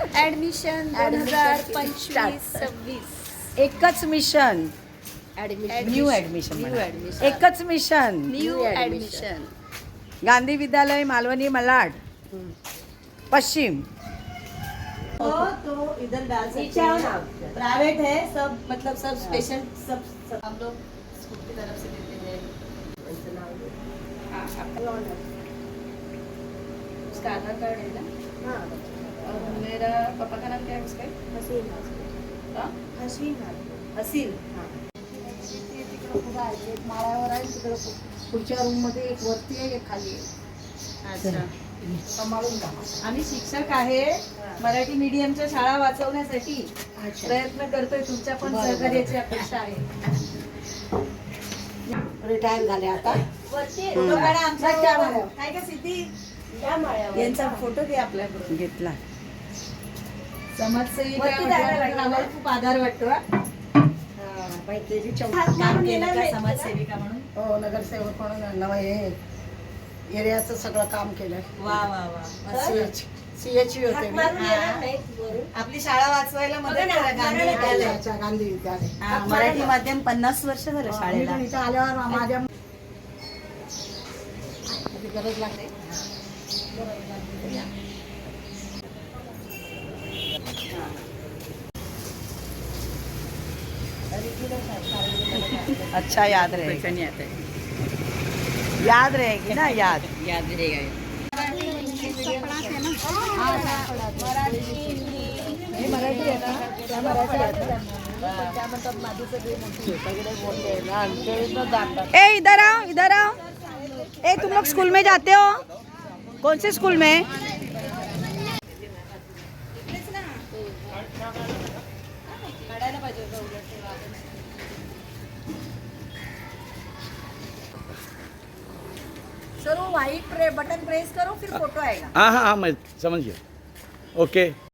Admission 2025-26 एकच mission, new admission, एकच mission, new admission. Gandhi विद्यालय मालवणी मलाड पश्चिम. तो इधर डाल सकते हैं, प्राइवेट है सब, मतलब सब स्पेशल, सब हम लोग स्कूल की तरफ से देते हैं. उसका आधार कार्ड है ना? हाँ. और मेरा पापा का नाम क्या है उसका? हसीन. हसीन. माळ्यावर आहे तिकडे पुढच्या रूम मध्ये एक वरती आहे एक खाली आहे. अच्छा. सांभाळून जा. आम्ही शिक्षक आहे, मराठी मीडियमच्या शाळा वाचवण्यासाठी प्रयत्न करतोय. तुमच्या पण सहकार्याची अपेक्षा आहे. रिटायर झाले आता. फोटो काढा आमच्या काय का सिद्धी, यांचा फोटो घे आपल्याकडून. घेतला. समाजसेविका म्हटल्यानंतर आम्हाला खूप आधार वाटतो. काम केलं का समाजसेविका म्हणून? हो, नगरसेवक म्हणून नवं हे एरियाचं सगळं काम केलं. वा वा वा. CHU होते मी. आपली शाळा वाचवायला मदत करा. गांधी विद्यालय. अच्छा, गांधी विद्यालय. मराठी माध्यम 50 वर्ष झालं मी शाळेला. पण इथं आल्यावर माझ्या गरज लागते. अच्छा, याद रहेगा, याद रहेगी ना, याद रहेगा. हे मराठी आहे ना, त्या मराठी आहेत ना. त्या म्हणतात माझी सगळी मोठी सगळे मोठे आहे ना, आमच्या इथं जातात. ए इधर आओ, इधर आओ. ए तुम लोग स्कूल में जाते हो? कौन से स्कूल में? काढायला पाहिजे होतं उलट. सर वो व्हाइट बटन प्रेस करो फिर फोटो आएगा. हाँ हाँ हाँ, मैं समझ गया. ओके.